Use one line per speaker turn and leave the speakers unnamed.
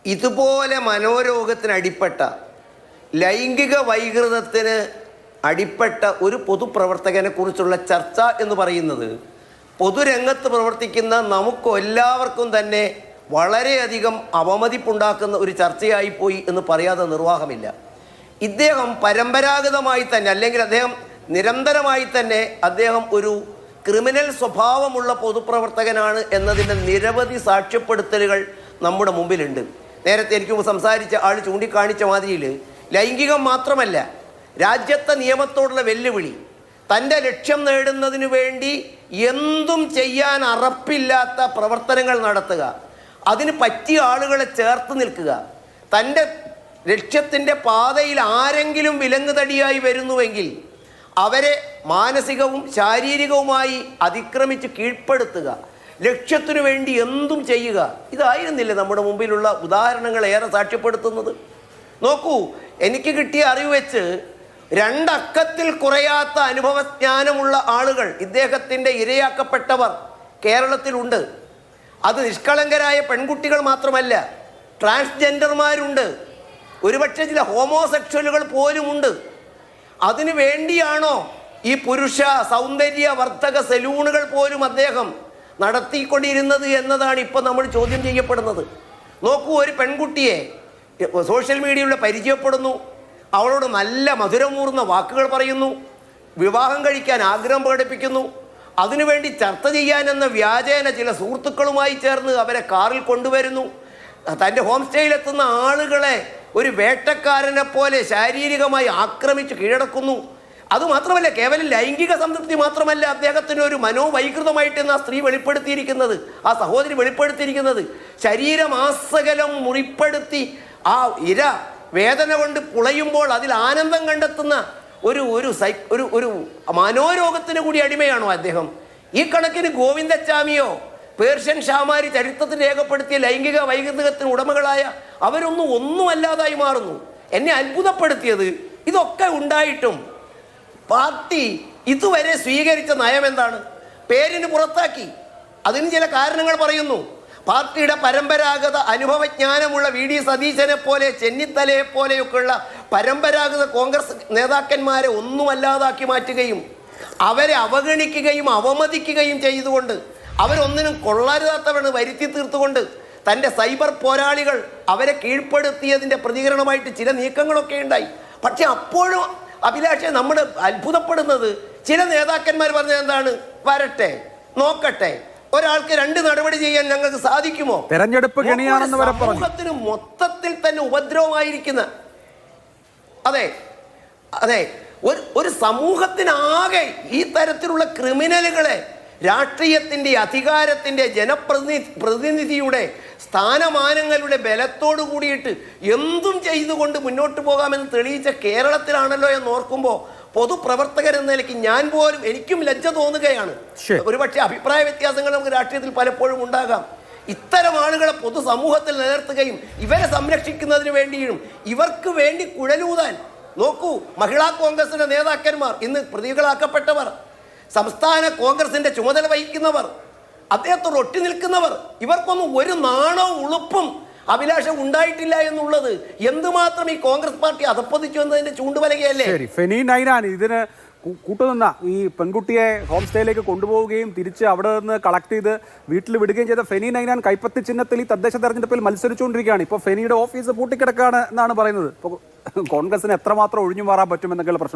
ഇതുപോലെ മനോരോഗത്തിന് അടിപ്പെട്ട, ലൈംഗിക വൈകൃതത്തിന് അടിപ്പെട്ട ഒരു പൊതുപ്രവർത്തകനെ കുറിച്ചുള്ള ചർച്ച എന്ന് പറയുന്നത് പൊതുരംഗത്ത് പ്രവർത്തിക്കുന്ന നമുക്ക് എല്ലാവർക്കും തന്നെ വളരെയധികം അവമതിപ്പുണ്ടാക്കുന്ന ഒരു ചർച്ചയായിപ്പോയി എന്ന് പറയാതെ നിർവാഹമില്ല. ഇദ്ദേഹം പരമ്പരാഗതമായി തന്നെ, അല്ലെങ്കിൽ അദ്ദേഹം നിരന്തരമായി തന്നെ അദ്ദേഹം ഒരു ക്രിമിനൽ സ്വഭാവമുള്ള പൊതുപ്രവർത്തകനാണ് എന്നതിൻ്റെ നിരവധി സാക്ഷ്യപ്പെടുത്തലുകൾ നമ്മുടെ മുമ്പിലുണ്ട്. നേരത്തെ എനിക്ക് മുമ്പ് സംസാരിച്ച ആൾ ചൂണ്ടിക്കാണിച്ച മാതിരിയിൽ ലൈംഗികം മാത്രമല്ല, രാജ്യത്തെ നിയമത്തോടുള്ള വെല്ലുവിളി, തൻ്റെ ലക്ഷ്യം നേടുന്നതിന് വേണ്ടി എന്തും ചെയ്യാൻ അറപ്പില്ലാത്ത പ്രവർത്തനങ്ങൾ നടത്തുക, അതിന് പറ്റിയ ആളുകളെ ചേർത്ത് നിൽക്കുക, തൻ്റെ ലക്ഷ്യത്തിൻ്റെ പാതയിൽ ആരെങ്കിലും വിലങ്ങുതടിയായി വരുന്നുവെങ്കിൽ അവരെ മാനസികവും ശാരീരികവുമായി അതിക്രമിച്ച് കീഴ്പ്പെടുത്തുക, ലക്ഷ്യത്തിനു വേണ്ടി എന്തും ചെയ്യുക. ഇതായിരുന്നില്ല നമ്മുടെ മുമ്പിലുള്ള ഉദാഹരണങ്ങൾ ഏറെ സാക്ഷ്യപ്പെടുത്തുന്നത്. നോക്കൂ, എനിക്ക് കിട്ടിയ അറിവ് വെച്ച് 2 അക്കത്തിൽ കുറയാത്ത അനുഭവജ്ഞാനമുള്ള ആളുകൾ, ഇദ്ദേഹത്തിൻ്റെ ഇരയാക്കപ്പെട്ടവർ കേരളത്തിലുണ്ട്. അത് നിഷ്കളങ്കരായ പെൺകുട്ടികൾ മാത്രമല്ല, ട്രാൻസ്ജെൻഡർമാരുണ്ട്, ഒരുപക്ഷെ ചില ഹോമോസെക്ഷലുകൾ പോലുമുണ്ട്. അതിനു വേണ്ടിയാണോ ഈ പുരുഷ സൗന്ദര്യവർദ്ധക സലൂണുകൾ പോലും അദ്ദേഹം നടത്തിക്കൊണ്ടിരുന്നത് എന്നതാണ് ഇപ്പോൾ നമ്മൾ ചോദ്യം ചെയ്യപ്പെടുന്നത്. നോക്കൂ, ഒരു പെൺകുട്ടിയെ സോഷ്യൽ മീഡിയയിലൂടെ പരിചയപ്പെടുന്നു, അവളോട് നല്ല മധുരമൂർന്ന വാക്കുകൾ പറയുന്നു, വിവാഹം കഴിക്കാൻ ആഗ്രഹം പ്രകടിപ്പിക്കുന്നു, അതിനുവേണ്ടി ചർച്ച ചെയ്യാനെന്ന വ്യാജേന ചില സുഹൃത്തുക്കളുമായി ചേർന്ന് അവരെ കാറിൽ കൊണ്ടുവരുന്നു, തൻ്റെ ഹോം സ്റ്റേയിലെത്തുന്ന ആളുകളെ ഒരു വേട്ടക്കാരനെ പോലെ ശാരീരികമായി ആക്രമിച്ച് കീഴടക്കുന്നു. അതുമാത്രമല്ല, കേവലം ലൈംഗിക സംതൃപ്തി മാത്രമല്ല അദ്ദേഹത്തിന് ഒരു മനോവൈകൃതമായിട്ടെന്ന് ആ സ്ത്രീ വെളിപ്പെടുത്തിയിരിക്കുന്നത്, ആ സഹോദരി വെളിപ്പെടുത്തിയിരിക്കുന്നത്, ശരീരമാസകലം മുറിപ്പെടുത്തി ആ ഇര വേദന കൊണ്ട് പുളയുമ്പോൾ അതിൽ ആനന്ദം കണ്ടെത്തുന്ന ഒരു മനോരോഗത്തിന് കൂടി അടിമയാണോ അദ്ദേഹം? ഈ കണക്കിന് ഗോവിന്ദച്ചാമിയോ പേർഷ്യൻ ഷാമാരി ചരിത്രത്തിൽ രേഖപ്പെടുത്തിയ ലൈംഗിക വൈകൃതത്തിന് ഉടമകളായ ഒന്നുമല്ലാതായി മാറുന്നു. എന്നെ അത്ഭുതപ്പെടുത്തിയത്, ഇതൊക്കെ ഉണ്ടായിട്ടും പാർട്ടി ഇതുവരെ സ്വീകരിച്ച നയം എന്താണ്? പേരിന് പുറത്താക്കി. അതിന് ചില കാരണങ്ങൾ പറയുന്നു. പാർട്ടിയുടെ പരമ്പരാഗത അനുഭവജ്ഞാനമുള്ള വി.ഡി. സതീശനെ പോലെ, ചെന്നിത്തലയെ പോലെയൊക്കെയുള്ള പരമ്പരാഗത കോൺഗ്രസ് നേതാക്കന്മാരെ ഒന്നുമല്ലാതാക്കി മാറ്റുകയും അവരെ അവഗണിക്കുകയും അവമതിക്കുകയും ചെയ്തുകൊണ്ട്, അവരൊന്നിനും കൊള്ളരുതാത്തവരെന്ന് വരുത്തി തീർത്തുകൊണ്ട് തൻ്റെ സൈബർ പോരാളികൾ അവരെ കീഴ്പ്പെടുത്തിയതിൻ്റെ പ്രതികരണമായിട്ട് ചില നീക്കങ്ങളൊക്കെ ഉണ്ടായി. പക്ഷെ അപ്പോഴും അഭിലാഷെ നമ്മൾ അത്ഭുതപ്പെടുന്നത്, ചില നേതാക്കന്മാർ പറഞ്ഞത് എന്താണ്? വരട്ടെ, നോക്കട്ടെ, ഒരാൾക്ക് 2 നടപടി ചെയ്യാൻ ഞങ്ങൾക്ക് സാധിക്കുമോ?
തെരഞ്ഞെടുപ്പ് കെണിയാണെന്ന് വരെ പറഞ്ഞു.
സമൂഹത്തിന് മൊത്തത്തിൽ തന്നെ ഉപദ്രവമായിരിക്കുന്ന, അതെ അതെ, ഒരു സമൂഹത്തിനാകെ ഈ തരത്തിലുള്ള ക്രിമിനലുകളെ രാഷ്ട്രീയത്തിൻ്റെ, അധികാരത്തിൻ്റെ, പ്രതിനിധിയുടെ സ്ഥാനമാനങ്ങളുടെ ബലത്തോടു കൂടിയിട്ട് എന്തും ചെയ്തുകൊണ്ട് മുന്നോട്ട് പോകാമെന്ന് തെളിയിച്ച കേരളത്തിലാണല്ലോ എന്ന് ഓർക്കുമ്പോൾ പൊതുപ്രവർത്തകർ എന്ന നിലയ്ക്ക് ഞാൻ പോലും, എനിക്കും ലജ്ജ തോന്നുകയാണ്. ഒരുപക്ഷെ അഭിപ്രായ വ്യത്യാസങ്ങൾ നമുക്ക് രാഷ്ട്രീയത്തിൽ പലപ്പോഴും ഉണ്ടാകാം. ഇത്തരം ആളുകളെ പൊതുസമൂഹത്തിൽ നിലനിർത്തുകയും ഇവരെ സംരക്ഷിക്കുന്നതിന് വേണ്ടിയും ഇവർക്ക് വേണ്ടി കുഴലൂതാൻ നോക്കൂ. മഹിളാ കോൺഗ്രസിന്റെ നേതാക്കന്മാർ, ഇന്ന് പ്രതികളാക്കപ്പെട്ടവർ, സംസ്ഥാന കോൺഗ്രസിന്റെ ചുമതല വഹിക്കുന്നവർ, അദ്ദേഹത്തോട് ഒട്ടി നിൽക്കുന്നവർ, ഇവർക്കൊന്നും ഒരു നാണവും ഉളുപ്പും അഭിലാഷം ഉണ്ടായിട്ടില്ല എന്നുള്ളത് എന്തുമാത്രം ഈ കോൺഗ്രസ് പാർട്ടി അധപ്പതിച്ചു എന്നതിന്റെ ചൂണ്ടുവലകയല്ലേ?
ഫെനി നൈനാൻ ഇതിന് കൂട്ടുനിന്ന ഈ പെൺകുട്ടിയെ ഹോം സ്റ്റേയിലേക്ക് കൊണ്ടുപോവുകയും തിരിച്ച് അവിടെ നിന്ന് കളക്ട് ചെയ്ത് വീട്ടിൽ വിടുകയും ചെയ്ത ഫെനി നൈനാൻ കൈപ്പത്തി ചിഹ്നത്തിൽ ഈ തദ്ദേശ തെരഞ്ഞെടുപ്പിൽ മത്സരിച്ചുകൊണ്ടിരിക്കുകയാണ്. ഇപ്പോൾ ഫെനിയുടെ ഓഫീസ് പൂട്ടിക്കിടക്കാണ് എന്നാണ് പറയുന്നത്. ഇപ്പോൾ കോൺഗ്രസിന് എത്രമാത്രം ഒഴിഞ്ഞു മാറാൻ പറ്റുമെന്നൊക്കെയുള്ള പ്രശ്നം.